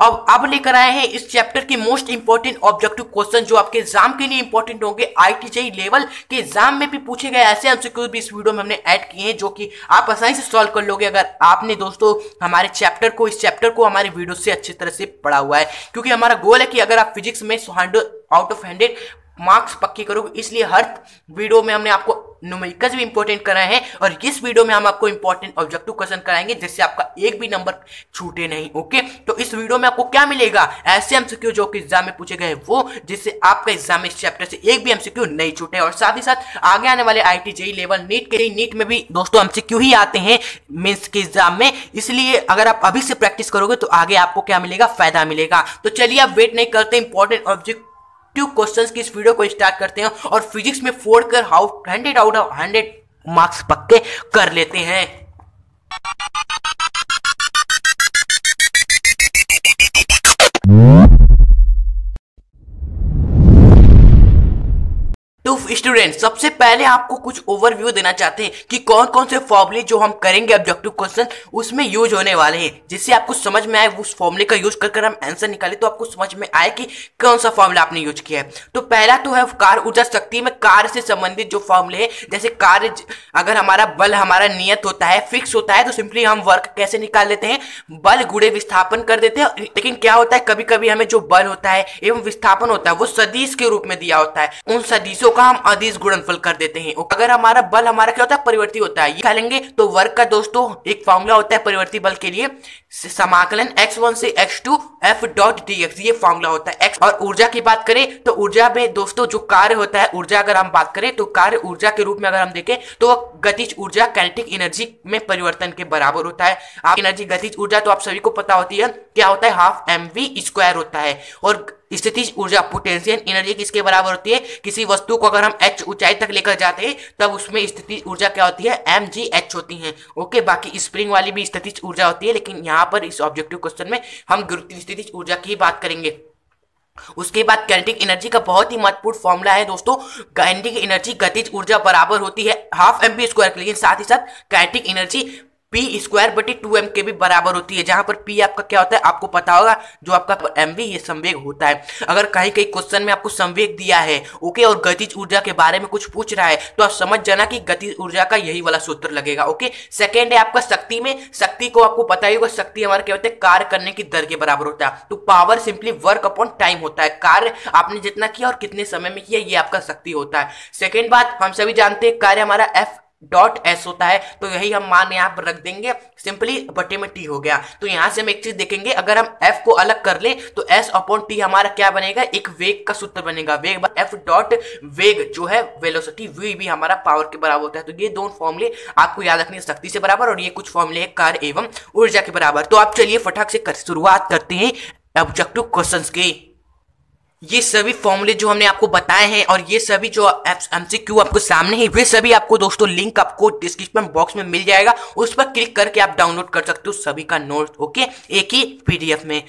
अब लेकर आए हैं इस चैप्टर की मोस्ट इंपॉर्टेंट ऑब्जेक्टिव क्वेश्चन जो आपके एग्जाम के लिए इंपॉर्टेंट होंगे। आईटी जेईई लेवल के एग्जाम में भी पूछे गए ऐसे एमसीक्यू भी इस वीडियो में हमने ऐड किए हैं जो कि आप आसानी से सॉल्व कर लोगे अगर आपने दोस्तों हमारे इस चैप्टर को हमारे वीडियो से अच्छी तरह से पढ़ा हुआ है। क्योंकि हमारा गोल है कि अगर आप फिजिक्स में 100 आउट ऑफ 100 मार्क्स पक्के करोगे, इसलिए हर वीडियो में हमने आपको न्यूमेरिकल्स भी इंपॉर्टेंट कराए हैं और इस वीडियो में हम आपको इंपॉर्टेंट ऑब्जेक्टिव क्वेश्चन कराएंगे जिससे आपका एक भी नंबर छूटे नहीं। ओके, तो इस वीडियो में आपको क्या मिलेगा? ऐसे एमसीक्यू जो कि एग्जाम में पूछे गए वो जिससे आपका एग्जाम में इस चैप्टर से एक भी एमसीक्यू नहीं छूटे। और साथ ही साथ आगे आने वाले आईटी जेईई लेवल नीट में भी दोस्तों एमसीक्यू ही आते हैं मेंस के एग्जाम में, इसलिए अगर आप अभी से प्रैक्टिस करोगे तो आगे आपको क्या मिलेगा? फायदा मिलेगा। तो चलिए आप वेट नहीं करते, इंपॉर्टेंट ऑब्जेक्टिव क्वेश्चंस की इस वीडियो को स्टार्ट करते हैं और फिजिक्स में फोड़कर 100 आउट ऑफ 100 मार्क्स पक्के कर लेते हैं। तो स्टूडेंट सबसे पहले आपको कुछ ओवरव्यू देना चाहते हैं कि कौन कौन से फॉर्मूले जो हम करेंगे ऑब्जेक्टिव क्वेश्चन उसमें यूज होने वाले हैं, जिससे आपको समझ में आए उस फॉर्मूले का यूज कर हम आंसर निकाले तो आपको समझ में आए कि कौन सा फॉर्मूला आपने यूज किया है। तो पहला तो है कार्य ऊर्जा शक्ति में कार्य से संबंधित जो फॉर्मूले है, जैसे कार्य अगर हमारा बल हमारा नियत होता है, फिक्स होता है, तो सिंपली हम वर्क कैसे निकाल लेते हैं? बल गुणे विस्थापन कर देते हैं। लेकिन क्या होता है, कभी कभी हमें जो बल होता है एवं विस्थापन होता है वो सदिश के रूप में दिया होता है, उन सदिशों का हम अदिश गुणनफल कर देते हैं। अगर हमारा बल हमारा क्या होता है? परिवर्ती होता है, ये खा लेंगे। तो वर्क का दोस्तों एक फॉर्मूला होता है परिवर्ती बल के लिए, समाकलन x1 से x2 f डॉट dx, ये फॉर्मूला होता है x। और ऊर्जा की बात करें तो ऊर्जा में दोस्तों जो कार्य होता है, ऊर्जा अगर हम बात करें तो कार्य ऊर्जा के रूप में अगर हम देखें तो वह गतिज ऊर्जा काइनेटिक एनर्जी में परिवर्तन के बराबर होता है। आप एनर्जी गतिज ऊर्जा तो आप सभी को पता होती है, क्या होता है? हाफ mv² होता है। और स्थितिज ऊर्जा पोटेंशियल एनर्जी किसके बराबर होती है? किसी वस्तु को अगर हम h ऊंचाई तक लेकर जाते हैं तब उसमें स्थितिज ऊर्जा क्या होती है? mgh होती है। ओके, बाकी स्प्रिंग वाली भी स्थितिज ऊर्जा होती है, लेकिन यहाँ पर इस ऑब्जेक्टिव क्वेश्चन में हम गुरुत्वीय स्थितिज ऊर्जा की बात करेंगे। उसके बाद काइनेटिक एनर्जी का बहुत ही महत्वपूर्ण फॉर्मूला है दोस्तों, काइनेटिक एनर्जी गतिज ऊर्जा बराबर होती है हाफ mv², लेकिन साथ ही साथ काइनेटिक एनर्जी p²/2m के भी बराबर होती है, जहां पर p आपका क्या होता है? आपको पता होगा जो आपका mv ये संवेग होता है। अगर कहीं कहीं क्वेश्चन में आपको संवेग दिया है ओके और गतिज ऊर्जा के बारे में कुछ पूछ रहा है तो आप समझ जाना कि गतिज ऊर्जा का यही वाला सूत्र लगेगा। ओके, सेकेंड है आपका शक्ति में, शक्ति को आपको पता ही होगा, शक्ति हमारा क्या होता है? कार्य करने की दर के बराबर होता है। तो power simply work upon time होता है, कार्य आपने जितना किया और कितने समय में किया ये आपका शक्ति होता है। सेकेंड बात हम सभी जानते हैं कार्य हमारा f डॉट एस होता है, तो यही हम मान यहाँ पर रख देंगे, सिंपली बटे में टी हो गया। तो यहाँ से हम एक चीज देखेंगे, अगर हम एफ को अलग कर ले तो एस अपॉन टी हमारा क्या बनेगा? एक वेग का सूत्र बनेगा, वेग एफ डॉट वेग जो है वेलोसिटी वी भी हमारा पावर के बराबर होता है। तो ये दोनों फॉर्मूले आपको याद रखने शक्ति से बराबर और ये कुछ फॉर्मूले है कार्य एवं ऊर्जा के बराबर। तो आप चलिए फटाक से शुरुआत करते हैं ऑब्जेक्टिव क्वेश्चंस की। ये सभी फॉर्मूले जो हमने आपको बताए हैं और ये सभी जो एमसीक्यू आपको सामने है वे सभी आपको दोस्तों लिंक आपको डिस्क्रिप्शन बॉक्स में मिल जाएगा, उस पर क्लिक करके आप डाउनलोड कर सकते हो सभी का नोट। ओके, एक ही पीडीएफ में।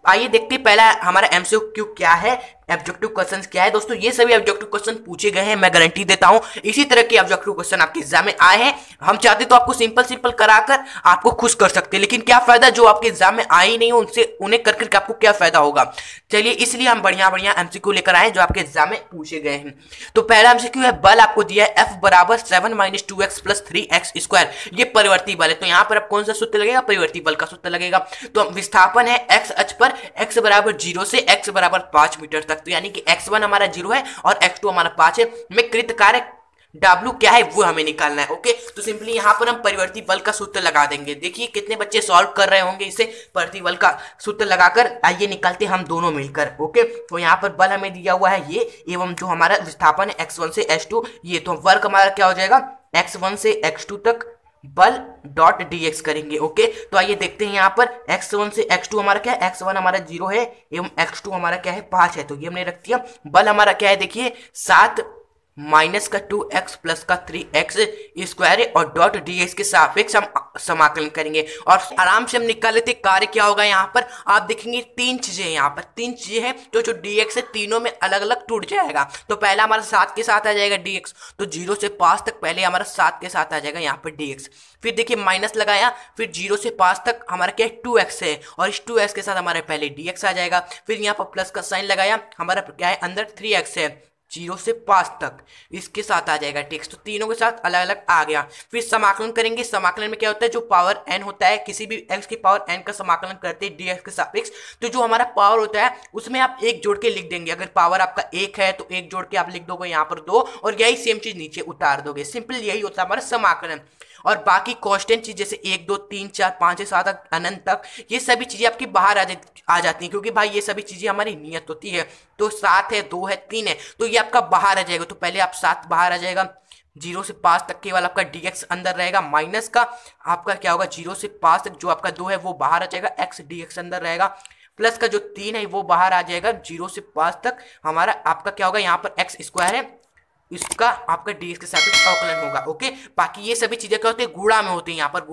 आइए देखते हैं पहला हमारा एमसीक्यू क्या है, ऑब्जेक्टिव क्वेश्चंस क्या है। दोस्तों ये सभी ऑब्जेक्टिव क्वेश्चन पूछे गए हैं, मैं गारंटी देता हूं इसी तरह के ऑब्जेक्टिव क्वेश्चन आपके एग्जाम में आए हैं। हम चाहते तो आपको सिंपल कराकर आपको खुश कर सकते हैं, लेकिन क्या फायदा जो आपके एग्जाम में आ ही नहीं हो उनसे उन्हें कर करके आपको क्या फायदा होगा? चलिए इसलिए हम बढ़िया एमसीक्यू लेकर आए जो आपके एग्जाम में पूछे गए हैं। तो पहला एमसीक्यू है, बल आपको दिया है F बराबर 7 - 2x + 3x², ये परिवर्ती बल है। तो यहाँ पर अब कौन सा सूत्र लगेगा? परिवर्ती बल का सूत्र लगेगा। तो विस्थापन है x अक्ष पर, x बराबर 0 से x बराबर 5 मीटर तक, तो यानी कि x1 हमारा 0 है और x2 हमारा 5 है। में कृत कार्य W क्या है वो हमें निकालना है। ओके, तो सिंपली यहाँ पर हम परिवर्ती बल का सूत्र लगा देंगे। देखिए कितने बच्चे सॉल्व कर रहे होंगे इसे परिवर्ती बल का सूत्र लगाकर। आइए निकालते हम दोनों मिलकर। ओके, तो यहाँ पर बल हमें दिया हुआ है ये, एवं जो हमारा विस्थापन है x1 से x2 ये, तो वर्क हमारा क्या हो जाएगा? x1 से x2 तक बल डॉट dx करेंगे। ओके, तो आइए देखते हैं यहाँ पर x1 से x2 हमारा क्या है? x1 हमारा 0 है एवं x2 हमारा क्या है? 5 है, तो ये हमने रख दिया। बल हमारा क्या है? देखिए 7 माइनस का 2x प्लस का 3x स्क्वायर है और डॉट dx के सापेक्ष हम समाकलन करेंगे और आराम से हम निकाल लेते कार्य क्या होगा। यहाँ पर आप देखेंगे तीन चीजें हैं, यहाँ पर तीन चीजें हैं तो जो dx है तीनों में अलग अलग टूट जाएगा। तो पहला हमारा 7 के साथ आ जाएगा dx, तो 0 से 5 तक पहले हमारा 7 के साथ आ जाएगा यहाँ पर dx। फिर देखिए माइनस लगाया, फिर 0 से 5 तक हमारा क्या है 2x है और इस 2x के साथ हमारे पहले dx आ जाएगा। फिर यहाँ पर प्लस का साइन लगाया, हमारा क्या है अंदर 3x है, 0 से 5 तक इसके साथ आ जाएगा टेक्स्ट। तो तीनों के साथ अलग अलग आ गया। फिर समाकलन करेंगे, समाकलन में क्या होता है जो पावर n होता है, किसी भी x की पावर n का समाकलन करते हैं dx के सापेक्ष, तो जो हमारा पावर होता है उसमें आप एक जोड़ के लिख देंगे। अगर पावर आपका 1 है तो एक जोड़ के आप लिख दोगे यहाँ पर 2 और यही सेम चीज नीचे उतार दोगे। सिंपल यही होता है हमारा समाकलन। और बाकी कांस्टेंट चीज जैसे 1 2 3 4 5 से 7 तक अनंत तक, ये सभी चीजें आपकी बाहर आ जाती हैं, क्योंकि भाई ये सभी चीजें हमारी नियत होती है। तो 7 है, 2 है, 3 है, तो ये आपका बाहर आ जाएगा। तो पहले आप 7 बाहर आ जाएगा, 0 से 5 तक केवल आपका dx अंदर रहेगा, माइनस का आपका क्या होगा 0 से 5 तक जो आपका 2 है वो बाहर आ जाएगा, x dx अंदर रहेगा, प्लस का जो 3 है वो बाहर आ जाएगा। 0 से 5 तक हमारा आपका क्या होगा यहाँ पर x स्क्वायर है, इसका आपका dx के सापेक्ष अवकलन होगा। ओके, बाकी ये सभी चीजें क्या होती है गुणा में होती है, यहाँ पर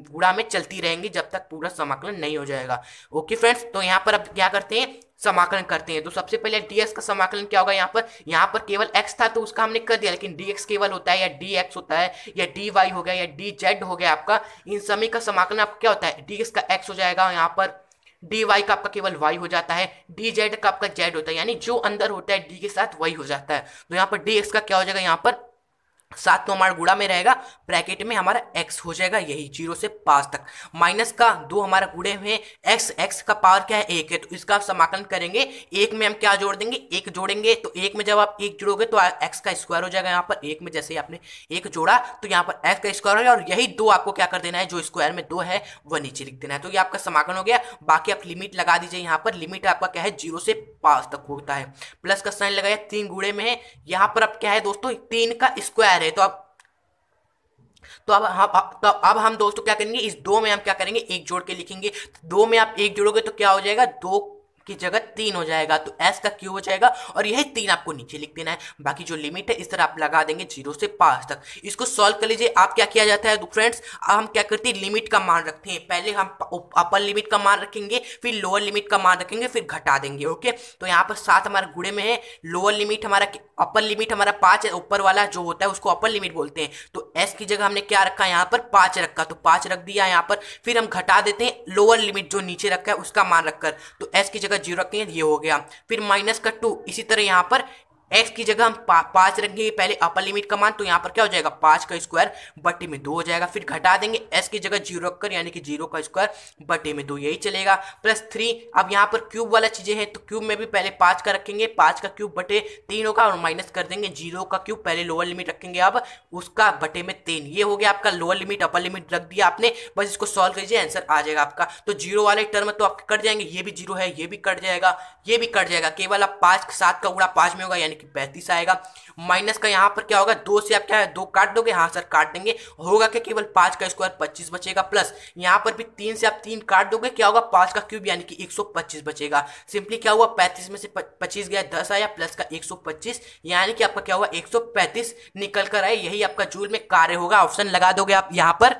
गुणा में चलती रहेंगी जब तक पूरा समाकलन नहीं हो जाएगा। ओके फ्रेंड्स, तो यहाँ पर अब क्या करते हैं समाकलन करते हैं। तो सबसे पहले dx का समाकलन क्या होगा, यहाँ पर केवल x था तो उसका हमने कर दिया, लेकिन dx केवल होता है या dx होता है या dy हो गया या dz हो गया आपका, इन सभी का समाकलन आपका क्या होता है dx का x हो जाएगा, यहाँ पर dy का आपका केवल y हो जाता है, dz का आपका z होता है, यानी जो अंदर होता है d के साथ वही हो जाता है। तो यहाँ पर dx का क्या हो जाएगा, यहाँ पर 7 तो हमारा गुणा में रहेगा, ब्रैकेट में हमारा x हो जाएगा यही 0 से 5 तक, माइनस का 2 हमारा गुणे में x का पावर क्या है 1 है, तो इसका समाकलन करेंगे। 1 में हम क्या जोड़ देंगे 1 जोड़ेंगे, तो 1 में जब आप 1 जोड़ोगे तो x का स्क्वायर हो जाएगा। यहाँ पर 1 में जैसे ही आपने 1 जोड़ा तो यहाँ पर x का स्क्वायर हो गया और यही 2 आपको क्या कर देना है, जो स्क्वायर में 2 है वह नीचे लिख देना है। तो ये आपका समाकलन हो गया। बाकी आप लिमिट लगा दीजिए, यहाँ पर लिमिट आपका क्या है 0 से 5 तक होता है, प्लस का साइन लगाया, 3 गुणे में है, यहाँ पर अब क्या है दोस्तों 3 का स्क्वायर है, तो अब हम दोस्तों क्या करेंगे, इस 2 में हम क्या करेंगे एक जोड़ के लिखेंगे। 2 में आप एक जोड़ोगे तो क्या हो जाएगा 2 की जगह 3 हो जाएगा, तो s का क्यूब हो जाएगा और यही 3 आपको नीचे लिख देना है। बाकी जो लिमिट है इस तरह आप लगा देंगे 0 से 5 तक। इसको सॉल्व कर लीजिए। आप क्या किया जाता है फ्रेंड्स, अब हम क्या करते हैं लिमिट का मान रखते हैं। पहले हम अपर लिमिट का मान रखेंगे, फिर लोअर लिमिट का मान रखेंगे, फिर घटा देंगे। ओके, तो यहाँ पर 7 हमारे गुणे में है, लोअर लिमिट हमारा अपर लिमिट हमारा 5 है, ऊपर वाला जो होता है उसको अपर लिमिट बोलते हैं। तो s की जगह हमने क्या रखा यहाँ पर 5 रखा, तो 5 रख दिया यहाँ पर। फिर हम घटा देते हैं लोअर लिमिट जो नीचे रखा है उसका मान रखकर, तो s की जगह 0 रखेंगे, ये हो गया। फिर माइनस का 2, इसी तरह यहाँ पर x की जगह हम 5 रखेंगे पहले अपर लिमिट का मान, तो यहाँ पर क्या हो जाएगा 5 का स्क्वायर बटे में 2 हो जाएगा। फिर घटा देंगे s की जगह 0 रखकर, यानी कि 0 का स्क्वायर बटे में 2 यही चलेगा, प्लस 3। अब यहाँ पर क्यूब वाला चीजें हैं, तो क्यूब में भी पहले 5 का रखेंगे, 5 का क्यूब बटे 3 होगा और माइनस कर देंगे 0 का क्यूब, पहले लोअर लिमिट रखेंगे अब उसका बटे में 3। ये हो गया आपका लोअर लिमिट, अपर लिमिट रख दिया आपने, बस इसको सॉल्व कीजिए आंसर आ जाएगा आपका। तो 0 वाले टर्म तो आपके कट जाएंगे, ये भी 0 है, ये भी कट जाएगा, ये भी कट जाएगा, केवल आप 5 7 का गुणा 5 में होगा यानी कि 35 आएगा। माइनस का यहाँ पर क्या होगा 2 से आप क्या है 2 काट दोगे, हाँ सर काट देंगे, होगा कि केवल 5 का स्क्वायर 25 बचेगा, प्लस यहाँ पर भी 3 से आप 3 काट दोगे, क्या होगा 5 का क्यूब यानी कि 125 बचेगा। सिंपली क्या हुआ 35 में से 25 गया 10 आया, प्लस का 125 यानी कि आपका क्या हुआ 135 निकल कर आए, यही आपका जूल में कार्य होगा। ऑप्शन लगा दोगे आप यहाँ पर,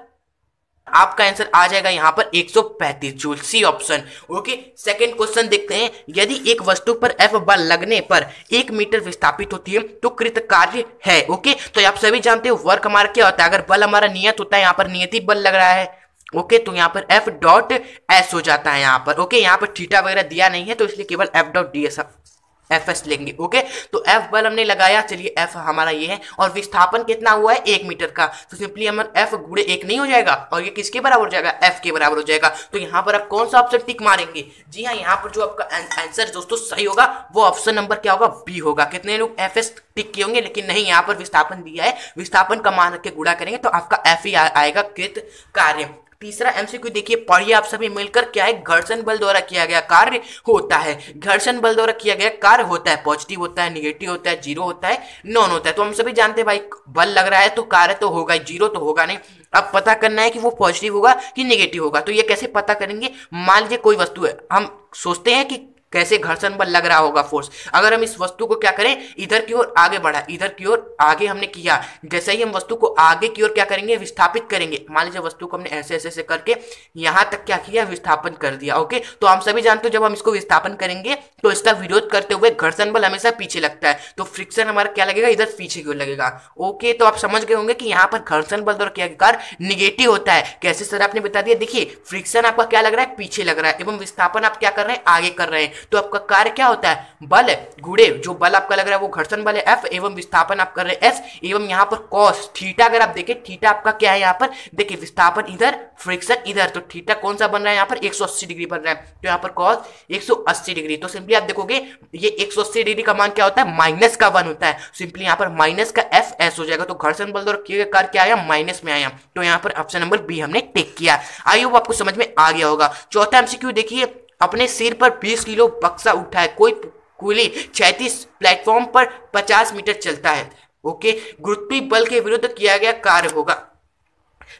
आपका आंसर आ जाएगा यहाँ पर 135 joule, C option. Okay, second question देखते हैं। यदि एक वस्तु पर F बल लगने पर 1 मीटर विस्थापित होती है तो कृत कार्य है। ओके, तो आप सभी जानते हो वर्क हमारा क्या होता है, अगर बल हमारा नियत होता है, यहाँ पर नियति बल लग रहा है। ओके, तो यहाँ पर F डॉट एस हो जाता है यहाँ पर। ओके, यहाँ पर थीटा वगैरह दिया नहीं है तो इसलिए केवल F dot D S S लेंगे। ओके, तो F बल हमने लगाया, चलिए F हमारा ये है और विस्थापन कितना हुआ है 1 मीटर का, तो सिंपली हमारा F गुणे 1 नहीं हो जाएगा और ये किसके बराबर हो जाएगा F के बराबर हो जाएगा। तो यहाँ पर आप कौन सा ऑप्शन टिक मारेंगे, जी हाँ यहाँ पर जो आपका आंसर दोस्तों सही होगा वो ऑप्शन नंबर क्या होगा बी होगा। कितने लोग FS टिक किए होंगे, लेकिन नहीं, यहाँ पर विस्थापन दिया है, विस्थापन का मान रख के गुणा करेंगे तो आपका F ही आएगा कृत कार्य। तीसरा एमसीक्यू देखिए, पढ़िए आप सभी मिलकर, क्या है घर्षण बल द्वारा किया गया कार्य होता है। घर्षण बल द्वारा किया गया कार्य होता है, पॉजिटिव होता है, निगेटिव होता है, जीरो होता है, नॉन होता है। तो हम सभी जानते हैं भाई बल लग रहा है तो कार्य तो होगा, जीरो तो होगा नहीं। अब पता करना है कि वो पॉजिटिव होगा कि निगेटिव होगा। तो ये कैसे पता करेंगे, मान लीजिए कोई वस्तु है, हम सोचते हैं कि कैसे घर्षण बल लग रहा होगा फोर्स। अगर हम इस वस्तु को क्या करें, इधर की ओर आगे बढ़ा, इधर की ओर आगे हमने किया, जैसे ही हम वस्तु को आगे की ओर क्या करेंगे, विस्थापित करेंगे। मान लीजिए वस्तु को हमने ऐसे ऐसे ऐसे करके यहां तक क्या किया, विस्थापन कर दिया। ओके, तो हम सभी जानते हो जब हम इसको विस्थापन करेंगे तो इसका विरोध करते हुए घर्षण बल हमेशा पीछे लगता है, तो फ्रिक्शन हमारा क्या लगेगा, इधर पीछे की ओर लगेगा। ओके, तो आप समझ गए होंगे कि यहाँ पर घर्षण बल द्वारा क्या कार्य निगेटिव होता है। कैसे सर आपने बता दिया, देखिए फ्रिक्शन आपका क्या लग रहा है, पीछे लग रहा है, एवं विस्थापन आप क्या कर रहे हैं, आगे कर रहे हैं, तो आपका कार्य क्या होता है, बल गुणे जो बल आपका लग रहा है वो घर्षण बल है F, एवं विस्थापन आप कर रहे हैं S, एवं यहाँ पर cos थीटा, अगर आप देखें थीटा आपका क्या है, यहाँ पर देखिए विस्थापन इधर, फ्रिक्शन इधर, तो थीटा कौन सा बन रहा है, यहाँ पर 180 डिग्री बन रहा है, तो यहाँ पर cos 180 डिग्री। तो सिंपली आप देखोगे ये 180 डिग्री का मान क्या होता है, माइनस का 1 होता है, सिंपली यहाँ पर माइनस का FS हो जाएगा। तो घर्षण बल द्वारा किए गए कार्य क्या आया, माइनस में आया, तो यहाँ पर ऑप्शन नंबर बी हमने टिक किया। आई होप आपको समझ में आ गया होगा। चौथा एमसीक्यू देखिए, अपने सिर पर 20 किलो बक्सा उठाए कोई कूली 36 प्लेटफॉर्म पर 50 मीटर चलता है। ओके, गुरुत्वीय बल के विरुद्ध किया गया कार्य होगा।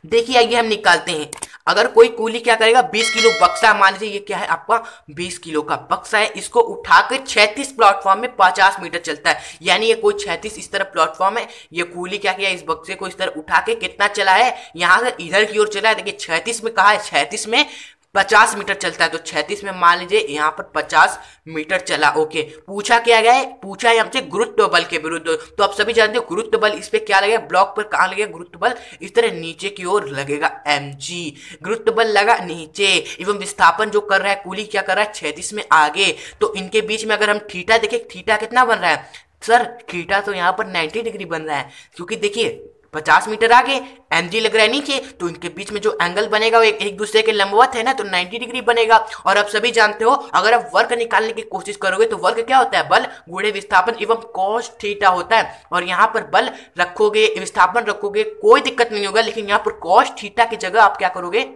देखिए आइए हम निकालते हैं। अगर कोई कूली क्या करेगा, 20 किलो बक्सा, मान लीजिए ये क्या है आपका 20 किलो का बक्सा है, इसको उठाकर 36 प्लेटफॉर्म में 50 मीटर चलता है, यानी ये कोई 36 इस तरह प्लेटफॉर्म है, ये कूली क्या किया, इस बक्से को इस तरह उठा के कितना चला है, यहाँ से इधर की ओर चला है। देखिए 36 में कहा है, 36 में 50 मीटर चलता है, तो 36 में मान लीजिए यहाँ पर 50 मीटर चला। ओके, पूछा क्या गया है, पूछा है हमसे गुरुत्व बल के विरुद्ध। तो आप सभी जानते हो गुरुत्व बल इस पे क्या लगेगा, ब्लॉक पर कहाँ लगेगा गुरुत्व बल, इस तरह नीचे की ओर लगेगा, mg गुरुत्व बल लगा नीचे, एवं विस्थापन जो कर रहा है कूली क्या कर रहा है, 36 में आगे। तो इनके बीच में अगर हम थीटा देखें, थीटा कितना बन रहा है सर, थीटा तो यहाँ पर 90 डिग्री बन रहा है, क्योंकि देखिए 50 मीटर आगे, mg लग रहा है नीचे, तो इनके बीच में जो एंगल बनेगा वो एक दूसरे के लंबवत है ना, तो 90 डिग्री बनेगा। और आप सभी जानते हो अगर आप वर्क निकालने की कोशिश करोगे तो वर्क क्या होता है, बल गुणे विस्थापन एवं cos थीटा होता है, और यहाँ पर बल रखोगे, विस्थापन रखोगे, कोई दिक्कत नहीं होगा, लेकिन यहाँ पर cos थीटा की जगह आप क्या करोगे,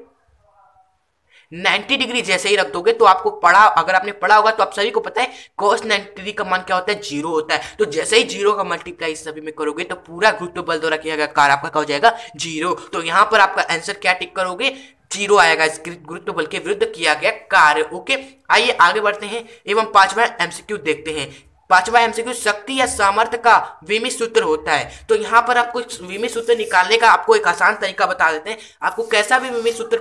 90 डिग्री जैसे ही रख दोगे। तो आपको पढ़ा, अगर आपने पढ़ा होगा तो आप सभी को पता है cos 90 डिग्री का मान क्या होता है, 0 होता है। तो जैसे ही 0 का मल्टीप्लाई इस सभी में करोगे तो पूरा गुरुत्व बल द्वारा किया गया कार्य आपका क्या हो जाएगा, 0। तो यहाँ पर आपका आंसर क्या टिक करोगे, 0 आएगा, इस गुरुत्व बल के विरुद्ध किया गया कार्य। ओके, आइए आगे बढ़ते हैं एवं पांचवा एमसीक्यू देखते हैं। पांचवा एमसीक्यू, शक्ति या सामर्थ्य का विमी सूत्र होता है। तो यहाँ पर आपको विमी सूत्र निकालने का आपको एक आसान तरीका बता देते हैं। आपको कैसा भी विमी सूत्र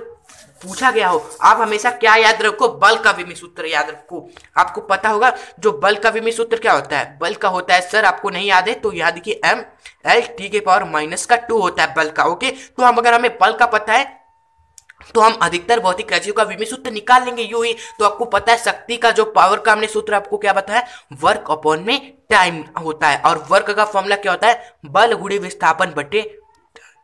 पूछा गया हो, आप हमेशा क्या याद रखो, बल का विमी सूत्र याद रखो। आपको पता होगा जो बल का विमी सूत्र क्या होता है, बल का होता है सर, आपको नहीं याद है तो याद देखिए m/L(T)⁻⁻2 होता है बल का। ओके, तो हम अगर हमें बल का पता है तो हम अधिकतर भौतिक राशियों का विमी सूत्र निकाल लेंगे यूं ही। तो आपको पता है शक्ति का जो पावर का हमने सूत्र आपको क्या बताया, वर्क अपॉन में टाइम होता है, और वर्क का फॉर्मूला क्या होता है, बल गुणे विस्थापन बटे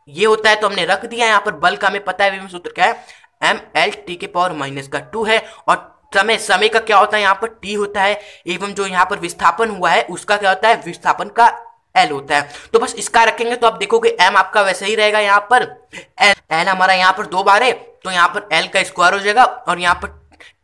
ये होता है। तो हमने रख दिया यहाँ पर, बल का हमें पता है विमी सूत्र क्या है, m/L(T)⁻2 है, और समय का क्या होता है, यहाँ पर t होता है, एवं जो यहाँ पर विस्थापन हुआ है उसका क्या होता है, विस्थापन का L होता है। तो बस इसका रखेंगे तो आप देखोगे m आपका वैसे ही रहेगा, यहाँ पर L हमारा यहाँ पर 2 बार है, तो यहाँ पर L का स्क्वायर हो जाएगा, और यहाँ पर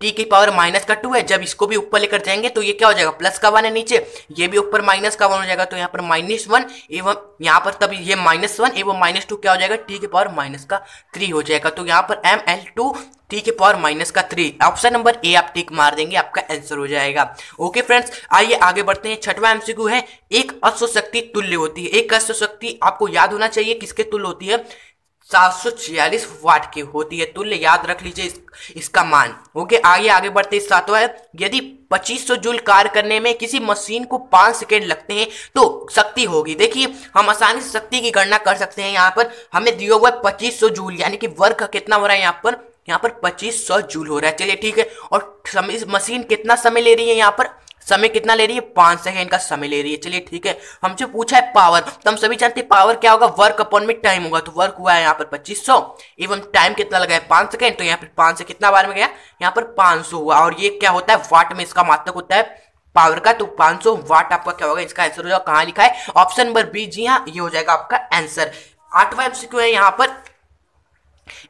t⁻⁻2 है। जब इसको भी ऊपर लेकर जाएंगे तो ये क्या हो जाएगा, +1 है नीचे, ये भी ऊपर -1 हो जाएगा, तो यहाँ पर -1 एवं यहाँ पर तब ये -1 एवं -2 क्या हो जाएगा, t⁻³ हो जाएगा। तो यहाँ पर mL2 t⁻³ option number A आप टिक मार देंगे, आपका आंसर हो जाएगा। ओके फ्रेंड्स, आइए आगे बढ़ते हैं। छठवां एमसीक्यू है, एक अश्व शक्ति तुल्य होती है। एक अश्व शक्ति आपको याद होना चाहिए किसके तुल्य होती है, 746 वाट की होती है तुल्य, याद रख लीजिए इसका मान। ओके, आगे बढ़ते हैं। सातवां है, यदि 2500 जूल कार्य करने में किसी मशीन को 5 सेकेंड लगते हैं तो शक्ति होगी। देखिए हम आसानी से शक्ति की गणना कर सकते हैं। यहाँ पर हमें दिया हुआ है 2500 जूल, यानी कि वर्क कितना हो रहा है, यहाँ पर 2500 जूल हो रहा है। चलिए ठीक है, और मशीन कितना समय ले रही है, यहाँ पर समय कितना ले रही है, 5 सेकेंड का समय ले रही है। चलिए ठीक है, हमसे पूछा है पावर, तो हम सभी जानते हैं पावर क्या होगा, वर्क अपॉन में टाइम होगा। तो वर्क हुआ है यहाँ पर 2500 एवं टाइम कितना लगा है, 5 सेकेंड, तो यहाँ पर 5 से कितना बार में गया, यहाँ पर 500 हुआ। और ये क्या होता है, वाट में इसका मात्रक होता है पावर का, तो 500 वाट आपका क्या होगा, इसका आंसर हो जाएगा। कहाँ लिखा है, ऑप्शन नंबर बी, जी हाँ ये हो जाएगा आपका आंसर। 8वां एमसीक्यू है यहाँ पर,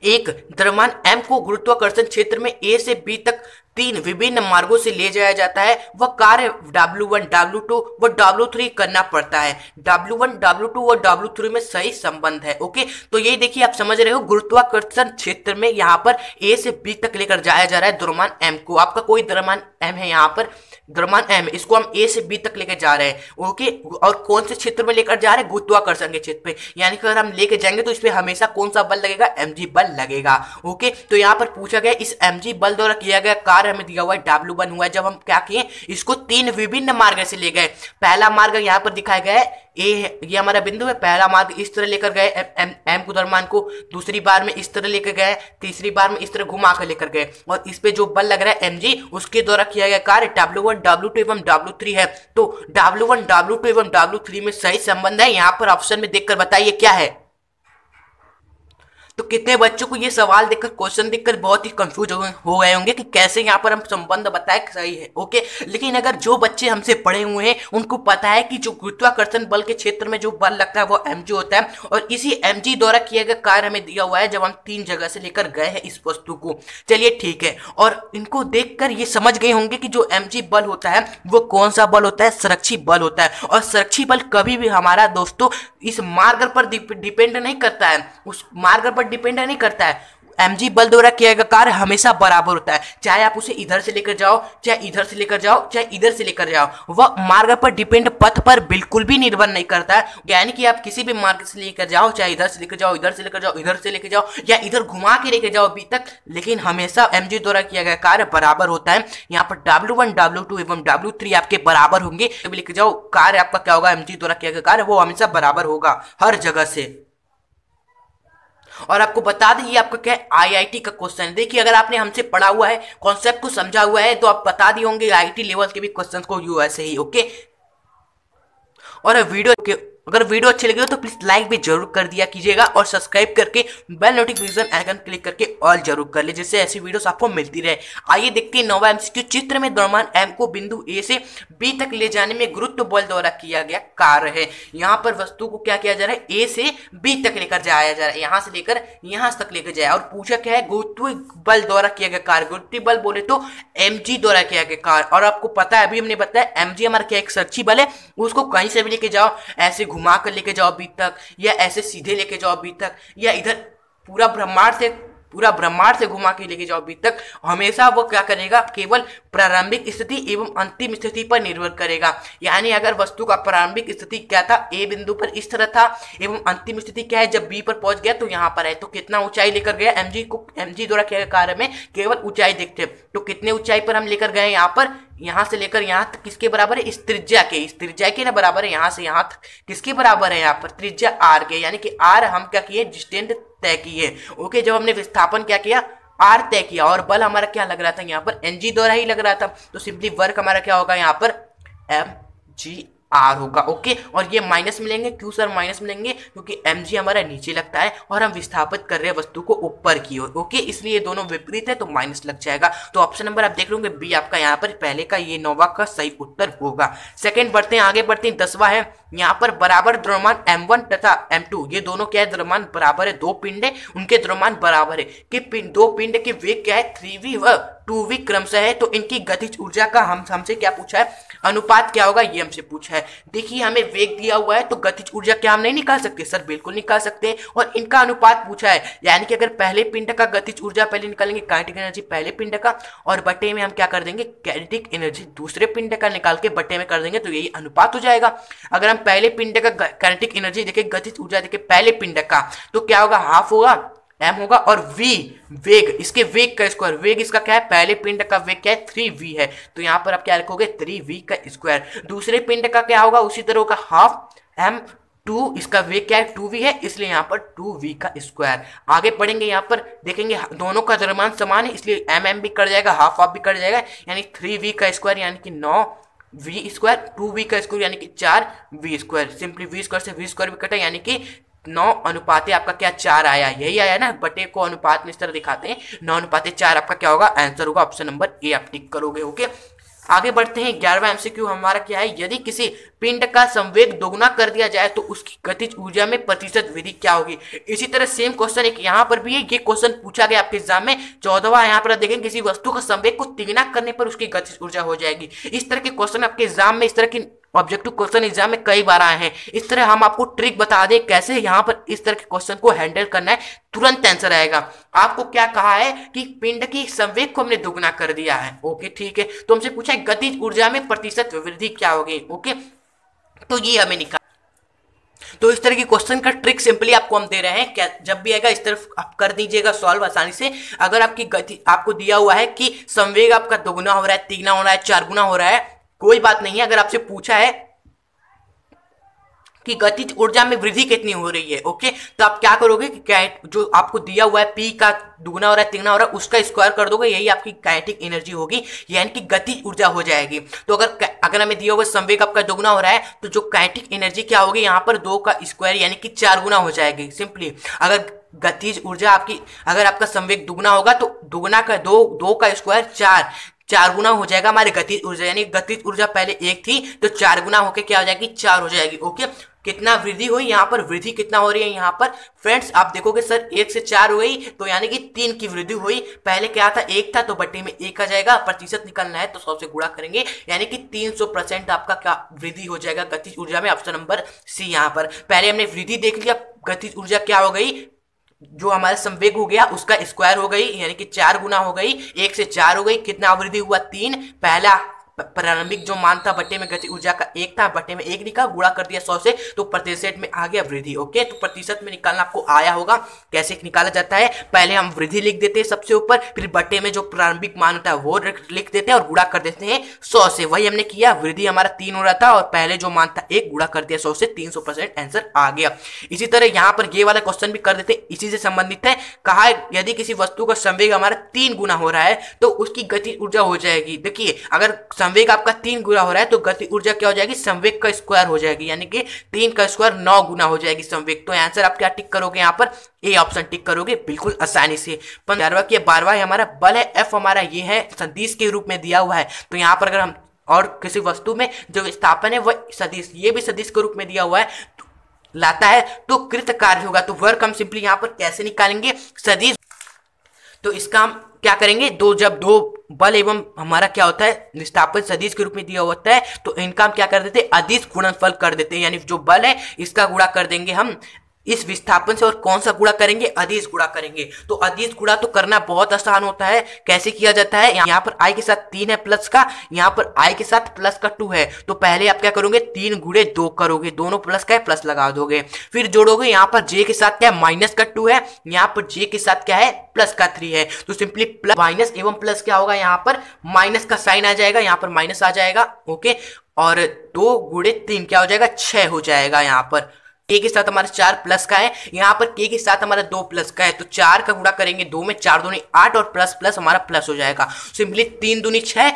एक द्रव्यमान m को गुरुत्वाकर्षण क्षेत्र में a से b तक तीन विभिन्न मार्गों से ले जाया जाता है वह कार्य W1 W2 व W3 करना पड़ता है। W1 W2 और W3 में सही संबंध है। ओके, तो ये देखिए आप समझ रहे हो, गुरुत्वाकर्षण क्षेत्र में यहाँ पर A से B तक लेकर जाया जा रहा है द्रव्यमान M को। आपका कोई द्रव्यमान M है, यहाँ पर द्रव्यमान M, इसको हम A से B तक लेकर जा रहे हैं। ओके, और कौन से क्षेत्र में लेकर जा रहे हैं? गुरुत्वाकर्षण के क्षेत्र पे। यानी कि अगर हम लेके जाएंगे तो इस पे हमेशा कौन सा बल लगेगा? mg बल लगेगा। ओके, तो यहाँ पर पूछा गया इस mg बल द्वारा किया गया कार्य हमें दिया हुआ है W1 हुआ है। जब हम क्या किए, इसको तीन विभिन्न मार्ग से ले गए। पहला मार्ग यहाँ पर दिखाया गया है A है, ये हमारा बिंदु है। पहला मार्ग इस तरह लेकर गए M को द्रव्यमान को, दूसरी बार में इस तरह लेकर गए, तीसरी बार में इस तरह घुमा कर लेकर गए, और इस पे जो बल लग रहा है mg, उसके द्वारा किया गया कार्य W1 W2 एवं W3 है। तो W1 W2 एवं W3 में सही संबंध है। यहाँ पर ऑप्शन में देखकर बताइए क्या है। तो कितने बच्चों को ये सवाल देखकर, क्वेश्चन देखकर बहुत ही कंफ्यूज हो गए होंगे कि कैसे यहाँ पर हम संबंध बताए सही है। ओके, लेकिन अगर जो बच्चे हमसे पढ़े हुए हैं उनको पता है कि जो गुरुत्वाकर्षण बल के क्षेत्र में जो बल लगता है वो mg होता है, और इसी mg द्वारा किया गया कार्य हमें दिया हुआ है जब हम तीन जगह से लेकर गए हैं इस वस्तु को। चलिए ठीक है, और इनको देखकर ये समझ गए होंगे कि जो mg बल होता है वो कौन सा बल होता है? संरक्षी बल होता है। और संरक्षी बल कभी भी हमारा दोस्तों इस मार्ग पर डिपेंड नहीं करता है, उस मार्ग पर डिपेंड नहीं करता है। mg बल द्वारा किया गया कार्य हमेशा बराबर होता है, चाहे आप उसे इधर से लेकर जाओ, चाहे इधर से लेकर जाओ, चाहे इधर से लेकर जाओ, वह मार्ग पर डिपेंड, पथ पर बिल्कुल भी निर्भर नहीं करता है। यानी कि आप किसी भी मार्ग से लेकर जाओ, चाहे इधर से लेकर जाओ, इधर से लेकर जाओ, इधर से लेकर जाओ, या इधर घुमा के लेकर जाओ अभी तक, लेकिन हमेशा mg द्वारा किया गया कार्य बराबर होता है। यहाँ पर W1 W2 एवं W3 आपके बराबर होंगे। लेकर जाओ कार्य आपका क्या होगा? mg द्वारा किया गया कार्य वो हमेशा बराबर होगा हर जगह से। और आपको बता दें ये आपका क्या है? IIT का क्वेश्चन है। देखिए अगर आपने हमसे पढ़ा हुआ है, कॉन्सेप्ट को समझा हुआ है, तो आप बता दिए होंगे IIT लेवल के भी क्वेश्चन को यू ऐसे ही। ओके, और अगर वीडियो अच्छी लगी हो तो प्लीज लाइक भी जरूर कर दिया कीजिएगा, और सब्सक्राइब करके बेल नोटिफिकेशन आइकन क्लिक करके ऑल जरूर कर ले, जिससे ऐसी वीडियोस आपको मिलती रहे। आइए देखते हैं 9वां MCQ। चित्र में द्रव्यमान M को बिंदु A से B तक ले जाने में गुरुत्व बल द्वारा किया गया कार्य है। यहाँ पर वस्तु को क्या किया जा रहा है? A से B तक लेकर जाया जा रहा है, यहाँ से लेकर यहाँ तक लेकर जाया, और पूछा क्या है? गुरुत्व बल द्वारा किया गया कार्य। गुरुत्व बल बोले तो mg द्वारा किया गया कार्य। और आपको पता है, अभी हमने बताया mg हमारा क्या एक संरक्षी बल है, उसको कहीं से भी लेके जाओ, ऐसे घुमा कर लेके जाओ अभी तक, या ऐसे सीधे लेके जाओ अभी तक, या इधर पूरा ब्रह्मांड से घुमा के लेके जाओ अभी तक, हमेशा वो क्या करेगा? केवल प्रारंभिक स्थिति एवं अंतिम स्थिति पर निर्भर करेगा। यानी अगर वस्तु का प्रारंभिक स्थिति क्या था? A बिंदु पर इस तरह था, एवं अंतिम स्थिति क्या है? जब B पर पहुंच गया तो यहाँ पर है। तो कितना ऊंचाई लेकर गया? mg द्वारा किया गया कार्य में केवल ऊंचाई देखते हैं, तो कितने ऊंचाई पर हम लेकर गए? यहाँ पर, यहाँ से लेकर यहाँ तक किसके बराबर है? इस त्रिज्या के ना बराबर है। यहाँ से यहाँ तक किसके बराबर है? यहाँ पर त्रिज्या r के, यानी कि r हम क्या किए? डिस्टेंस तय किए। ओके, जब हमने विस्थापन क्या किया? r तय किया, और बल हमारा क्या लग रहा था? यहाँ पर mg द्वारा ही लग रहा था, तो सिंपली वर्क हमारा क्या होगा? यहाँ पर mg r होगा। ओके, और ये माइनस मिलेंगे। क्यों सर माइनस मिलेंगे? क्योंकि mg हमारा नीचे लगता है और हम विस्थापित कर रहे हैं वस्तु को ऊपर की ओर। ओके, इसलिए दोनों विपरीत है तो माइनस लग जाएगा। तो ऑप्शन नंबर आप देख लोगे बी आपका यहाँ पर पहले का ये 9वां का सही उत्तर होगा। सेकंड बढ़ते हैं, आगे बढ़ते हैं। 10वां है, यहाँ पर बराबर द्रव्यमान M1 तथा M2, ये दोनों क्या है? द्रव्यमान बराबर है। दो पिंड है, उनके द्रव्यमान बराबर है। कि दो पिंड के वेग क्या है? 3v व 2v क्रमशः है। तो इनकी गतिज ऊर्जा का हमसे क्या पूछा है? अनुपात क्या होगा? ये हमसे पूछा है। देखिए हमें वेग दिया हुआ है, तो गतिज ऊर्जा क्या हम नहीं निकाल सकते? सर बिल्कुल निकाल सकते हैं। और इनका अनुपात पूछा है, यानी कि अगर पहले पिंड का गतिज ऊर्जा पहले निकालेंगे, काइनेटिक एनर्जी पहले पिंड का, और बटे में हम क्या कर देंगे? काइनेटिक एनर्जी दूसरे पिंड का निकाल के बटे में कर देंगे, तो यही अनुपात हो जाएगा। अगर हम पहले पिंड का काइनेटिक एनर्जी देखे, गतिज ऊर्जा देखे पहले पिंड का, तो क्या होगा? हाफ होगा, m होगा, और v वेग, इसके वेग का स्क्वायर। वेग इसका क्या है? पहले पिंड का वेग क्या है? 3v है, तो यहाँ पर आप क्या रखोगे? 3v का स्क्वायर। दूसरे पिंड का क्या होगा? उसी तरह होगा हाफ m2, इसका वेग क्या है? 2v है, इसलिए यहाँ पर 2v का स्क्वायर। आगे पढ़ेंगे, यहाँ पर देखेंगे दोनों का द्रव्यमान समान है, इसलिए m भी कट जाएगा, हाफ भी कट जाएगा, यानी 3v का स्क्वायर यानी कि 9v स्क्वायर, 2v का स्क्वायर यानी कि 4v square. Simply v square से v स्क्वायर भी कटा, यानी कि 9 आपका क्या? 4 आया। यही आया ना, बटे को अनुपात में इस तरह दिखाते हैं। 9:4 आपका क्या होगा? आंसर होगा ऑप्शन नंबर ए, आप टिक करोगे। ओके, आगे बढ़ते हैं। 11वां MCQ हमारा क्या है? यदि किसी पिंड का संवेग दोगुना कर दिया जाए तो उसकी गतिज ऊर्जा में प्रतिशत वृद्धि क्या होगी। इसी तरह सेम क्वेश्चन एक यहाँ पर भी है, ये क्वेश्चन पूछा गया आपके एग्जाम में 14वां। यहाँ पर देखेंगे किसी वस्तु का संवेग को तिगुना करने पर उसकी गतिज ऊर्जा हो जाएगी। इस तरह के क्वेश्चन आपके एग्जाम में, इस तरह की ऑब्जेक्टिव क्वेश्चन एग्जाम में कई बार आए हैं। इस तरह हम आपको ट्रिक बता दें कैसे यहाँ पर इस तरह के क्वेश्चन को हैंडल करना है, तुरंत आंसर आएगा। आपको क्या कहा है कि पिंड की संवेग को हमने दुगना कर दिया है। ओके ठीक है, तो हमसे पूछा है गतिज ऊर्जा में प्रतिशत वृद्धि क्या होगी। ओके, तो ये हमें निकाल। तो इस तरह की क्वेश्चन का ट्रिक सिंपली आपको हम दे रहे हैं, क्या जब भी आएगा इस तरफ आप कर दीजिएगा सॉल्व आसानी से। अगर आपकी गति आपको दिया हुआ है कि संवेग आपका दोगुना हो रहा है, तिगुना हो रहा है, चार गुना हो रहा है, कोई बात नहीं है। अगर आपसे पूछा है कि गतिज ऊर्जा में वृद्धि कितनी हो रही है, ओके, तो आप क्या करोगे कि जो आपको दिया हुआ है पी का दुगुना हो रहा है, तिगुना हो रहा है, उसका स्क्वायर कर दोगे, यही आपकी काइनेटिक एनर्जी होगी, यानी कि गतिज ऊर्जा हो जाएगी। तो अगर हमें दिया हुआ संवेग आपका दोगुना हो रहा है तो जो काइनेटिक एनर्जी क्या होगी यहाँ पर 2 का स्क्वायर यानी कि 4 गुना हो जाएगी सिंपली। अगर गतिज ऊर्जा आपकी, अगर आपका संवेग दुगुना होगा तो दुगुना का 2 का स्क्वायर 4 गुना हो जाएगा हमारी गतिज ऊर्जा, यानी गतिज ऊर्जा पहले 1 थी तो 4 गुना होके क्या हो जाएगी, 4 हो जाएगी। ओके, कितना वृद्धि हुई यहाँ पर, वृद्धि कितना हो रही है यहाँ पर फ्रेंड्स, आप देखोगे सर 1 से 4 हो गई तो यानी कि 3 की वृद्धि हुई। पहले क्या था, 1 था तो बट्टे में 1 आ जाएगा, प्रतिशत निकालना है तो 100 से गुणा करेंगे, यानी कि 300% आपका क्या वृद्धि हो जाएगा गतिज ऊर्जा में। Option number C. यहाँ पर पहले हमने वृद्धि देख लिया, गतिज ऊर्जा क्या हो गई, जो हमारा संवेग हो गया उसका स्क्वायर हो गई, यानी कि 4 गुना हो गई, 1 से 4 हो गई, कितना वृद्धि हुआ 3। पहला प्रारंभिक जो मान था बट्टे में गति ऊर्जा का 1 था, बट्टे में 1 लिखा, गुणा कर दिया 100 से तो प्रतिशत में आ गया वृद्धि। ओके, तो प्रतिशत में निकालना आपको आया होगा, कैसे निकाला जाता है। पहले हम वृद्धि लिख देते हैं सबसे ऊपर, फिर बट्टे में जो प्रारंभिक मान होता है वो लिख देते हैं और गुणा कर देते हैं 100 से। वही हमने किया, वृद्धि हमारा 3 हो रहा था और पहले जो मान था 1 गुणा कर दिया 100 से, 300% आंसर आ गया। इसी तरह यहाँ पर ये वाला क्वेश्चन भी कर देते हैं, इसी से संबंधित है। कहा है यदि किसी वस्तु का संवेग हमारा 3 गुना हो रहा है तो उसकी गति ऊर्जा हो जाएगी। देखिए, अगर संवेग आपका 3 गुना हो रहा है तो गति ऊर्जा क्या हो जाएगी, संवेग का स्क्वायर हो जाएगी, यानी कि 3 का स्क्वायर 9 गुना हो जाएगी संवेग। तो आंसर आप क्या टिक करोगे, यहाँ पर ए ऑप्शन टिक करोगे बिल्कुल आसानी से। 11वां की 12वां हमारा बल है एफ, हमारा ये है सदिश के रूप में दिया हुआ है। तो यहाँ पर अगर हम और किसी वस्तु में जो विस्थापन है वह सदिश, ये भी सदिश के रूप में दिया हुआ है, लाता है तो कृत कार्य होगा। तो वर्क हम सिंपली यहाँ पर कैसे निकालेंगे, सदिश, तो इसका हम क्या करेंगे, जब दो बल एवं हमारा क्या होता है विस्थापन सदिश के रूप में दिया होता है तो इनका हम क्या कर देते हैं, अदिश गुणनफल कर देते हैं, यानी जो बल है इसका गुणा कर देंगे हम इस विस्थापन से, और कौन सा गुणा करेंगे, अदिश गुणा करेंगे। तो अदिश गुणा तो करना बहुत आसान होता है, कैसे किया जाता है, यहाँ पर i के साथ 3 है प्लस का, यहाँ पर i के साथ प्लस का 2 है, तो पहले आप क्या करोगे 3 गुणे 2 करोगे, दोनों प्लस का है प्लस लगा दोगे, फिर जोड़ोगे, यहाँ पर j के साथ क्या है माइनस का 2 है, यहाँ पर j के साथ क्या है प्लस का 3 है, तो सिंपली प्लस माइनस एवं प्लस क्या होगा, यहाँ पर माइनस का साइन आ जाएगा, यहाँ पर माइनस आ जाएगा। ओके, और 2 गुणे 3 क्या हो जाएगा, 6 हो जाएगा। यहाँ पर k के साथ हमारा 4 प्लस का है, यहाँ पर k के साथ हमारा 2 प्लस का है, तो 4 का गुणा करेंगे 2 में, 4 दूनी 8 और प्लस प्लस हमारा प्लस हो जाएगा। सिंपली 3 दूनी 6,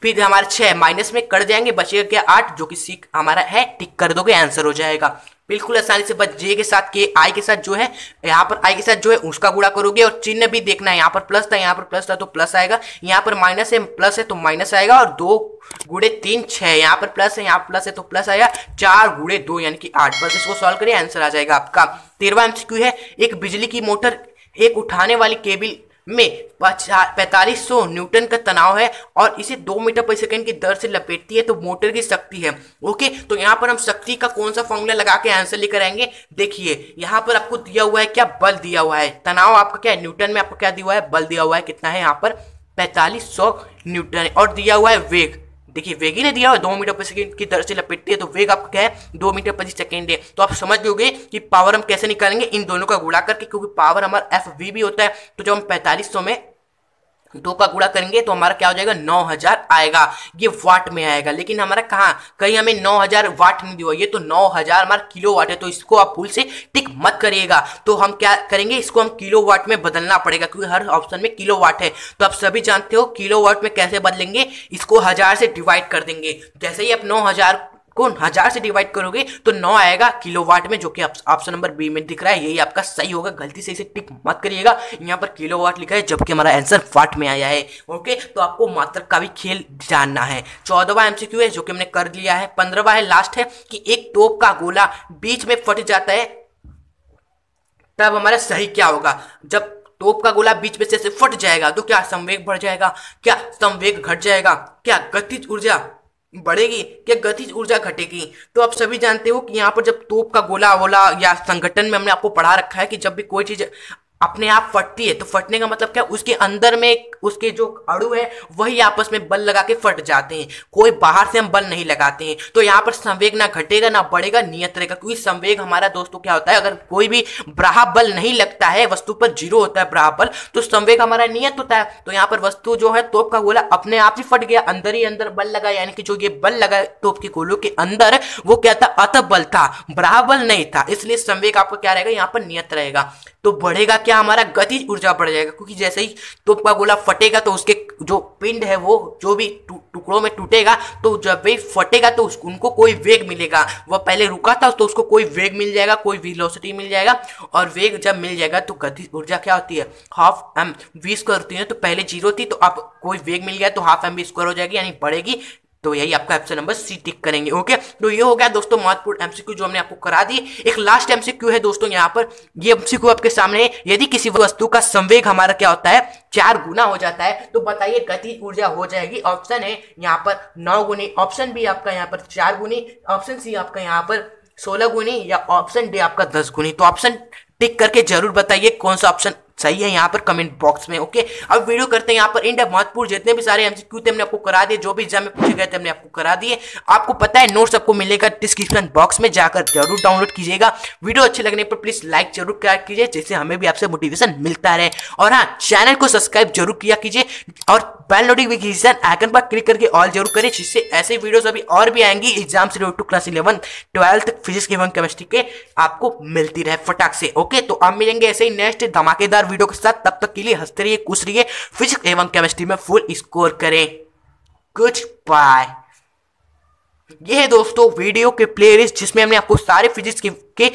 फिर हमारे 6 माइनस में कट जाएंगे, बचेगा क्या 8, जो कि सी हमारा है, टिक कर दोगे आंसर हो जाएगा बिल्कुल आसानी से। बस जे के साथ के आई के साथ जो है, यहाँ पर आई के साथ जो है उसका गुणा करोगे, और चिन्ह भी देखना है, यहाँ पर प्लस था यहाँ पर प्लस था तो प्लस आएगा, यहाँ पर माइनस है प्लस है तो माइनस आएगा, और 2 गुणे 3 6, यहाँ पर प्लस है यहाँ प्लस है तो प्लस आएगा, 4 गुणे 2 यानी कि 8। बस इसको सॉल्व करिए आंसर आ जाएगा आपका। 13वां एमसीक्यू है, एक बिजली की मोटर एक उठाने वाली केबल में 4500 न्यूटन का तनाव है और इसे 2 मीटर प्रति सेकंड की दर से लपेटती है तो मोटर की शक्ति है। ओके, तो यहाँ पर हम शक्ति का कौन सा फॉर्मूला लगा के आंसर लेकर आएंगे। देखिए यहाँ पर आपको दिया हुआ है क्या, बल दिया हुआ है, तनाव आपका क्या है न्यूटन में, आपको क्या दिया हुआ है, बल दिया हुआ है, कितना है यहाँ पर 4500 न्यूटन, और दिया हुआ है वेग। देखिए वेग ही नहीं दिया हुआ, 2 मीटर प्रति सेकंड की दर से लपेटती है तो वेग आपका क्या है 2 मीटर प्रति सेकंड है। तो आप समझ लोगे कि पावर हम कैसे निकालेंगे, इन दोनों का गुणा करके, क्योंकि पावर हमारा एफ वी भी होता है। तो जब हम 4500 में 2 का गुणा करेंगे तो हमारा क्या हो जाएगा 9000 आएगा, ये वाट में आएगा। लेकिन हमारा कहाँ, कहीं हमें 9000 वाट नहीं दिया, ये तो 9000 हमारा किलो वाट है, तो इसको आप भूल से टिक मत करिएगा। तो हम क्या करेंगे, इसको हम किलो वाट में बदलना पड़ेगा, क्योंकि हर ऑप्शन में किलो वाट है। तो आप सभी जानते हो किलो वाट में कैसे बदलेंगे, इसको 1000 से डिवाइड कर देंगे। जैसे ही आप 9000 को 1000 से डिवाइड करोगे तो 9 आएगा किलोवाट में, जो कि ऑप्शन नंबर बी में दिख रहा है, यही आपका सही होगा। गलती से इसे टिक मत करिएगा, यहाँ पर किलोवाट लिखा है जबकि हमारा आंसर वाट में आया है। ओके, तो आपको मात्रक का भी खेल जानना है। 14वां एमसीक्यू है जो कि हमने कर लिया है। 15वां है, लास्ट है, कि एक तोप का गोला बीच में फट जाता है तब हमारा सही क्या होगा। जब तोप का गोला बीच में से फट जाएगा तो क्या संवेग बढ़ जाएगा, क्या संवेग घट जाएगा, क्या गतिज ऊर्जा बढ़ेगी, क्या गतिज ऊर्जा घटेगी। तो आप सभी जानते हो कि यहाँ पर जब तोप का गोला वोला या संगठन में हमने आपको पढ़ा रखा है कि जब भी कोई चीज अपने आप फटती है तो फटने का मतलब क्या, उसके अंदर में उसके जो अणु है वही आपस में बल लगा के फट जाते हैं, कोई बाहर से हम बल नहीं लगाते हैं। तो यहाँ पर संवेग ना घटेगा ना बढ़ेगा, नियत रहेगा, क्योंकि संवेग हमारा दोस्तों क्या होता है, अगर कोई भी ब्राह बल नहीं लगता है, वस्तु पर 0 होता है ब्राह बल, तो संवेग हमारा नियत होता है। तो यहाँ पर वस्तु जो है तोप का गोला अपने आप ही फट गया, अंदर ही अंदर बल लगा, यानी कि जो ये बल लगा तोप के गोलों के अंदर वो क्या था, अतः बल था, ब्राह बल नहीं था, इसलिए संवेग आपका क्या रहेगा, यहाँ पर नियत रहेगा। तो बढ़ेगा क्या, हमारा गतिज ऊर्जा बढ़ जाएगा, क्योंकि जैसे ही तोप का गोला फटेगा तो उसके जो पिंड है वो जो भी टुकड़ों में टूटेगा, तो जब भी फटेगा तो उनको कोई वेग मिलेगा। वह पहले रुका था तो उसको कोई वेग मिल जाएगा, कोई वेलोसिटी मिल जाएगा, और वेग जब मिल जाएगा तो गतिज ऊर्जा क्या होती है, हाफ एम वी स्क्वायर होती है। तो पहले 0 थी तो अब कोई वेग मिल गया तो हाफ एम वी स्क्वायर हो जाएगी, यानी बढ़ेगी। तो यही आपका ऑप्शन नंबर सी टिक करेंगे। ओके, तो ये हो गया दोस्तों महत्वपूर्ण एमसीक्यू जो हमने आपको करा दी। एक लास्ट एमसीक्यू है दोस्तों, यहाँ पर ये एमसीक्यू आपके सामने है। यदि किसी वस्तु का संवेग हमारा क्या होता है, 4 गुना हो जाता है, तो बताइए गतिज ऊर्जा हो जाएगी। ऑप्शन है यहाँ पर 9 गुनी, ऑप्शन बी आपका यहाँ पर 4 गुनी, ऑप्शन सी आपका यहाँ पर 16 गुनी, या ऑप्शन डी आपका 10 गुनी। तो ऑप्शन टिक करके जरूर बताइए कौन सा ऑप्शन सही है यहाँ पर कमेंट बॉक्स में। ओके, अब वीडियो करते हैं यहाँ पर इंडिया महत्वपूर्ण जितने भी सारे एमसीक्यू थे हमने आपको करा दिए, जो भी एग्जाम में पूछे गए थे हमने आपको करा दिए। आपको पता है नोट्स आपको मिलेगा डिस्क्रिप्शन बॉक्स में, जाकर जरूर डाउनलोड कीजिएगा। वीडियो अच्छे लगने पर प्लीज लाइक जरूर किया कीजिए, जिससे हमें भी आपसे मोटिवेशन मिलता रहे। और हाँ, चैनल को सब्सक्राइब जरूर किया कीजिए और बेल नोटिफिकेशन आइकन पर क्लिक करके ऑल जरूर करें, जिससे ऐसे वीडियोस अभी और भी आएंगी एग्जाम से रिलेटेड क्लास 11 12th फिजिक्स एवं केमिस्ट्री के आपको मिलती रहे फटाक से। ओके, तो अब मिलेंगे ऐसे ही नेक्स्ट धमाकेदार वीडियो के साथ, तब तक के लिए हंसते रहिए, खुश रहिए, फिजिक्स एवं केमिस्ट्री में फुल स्कोर करें। Good bye. ये है दोस्तों वीडियो के प्लेलिस्ट जिसमें हमने आपको सारे फिजिक्स के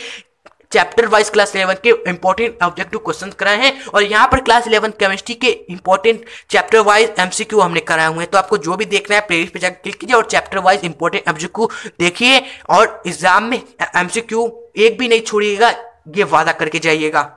चैप्टर वाइज क्लास 11 के इंपॉर्टेंट ऑब्जेक्टिव क्वेश्चन कराए हैं, और यहाँ पर क्लास 11 केमिस्ट्री के इंपॉर्टेंट चैप्टर वाइज एमसीक्यू हमने कराए हुए हैं। तो आपको जो भी देखना है प्लेलिस्ट पे जाकर क्लिक कीजिए और चैप्टर वाइज इंपॉर्टेंट एमसीक्यू देखिए, और एग्जाम में एमसीक्यू एक भी नहीं छोड़िएगा, ये वादा करके जाइएगा।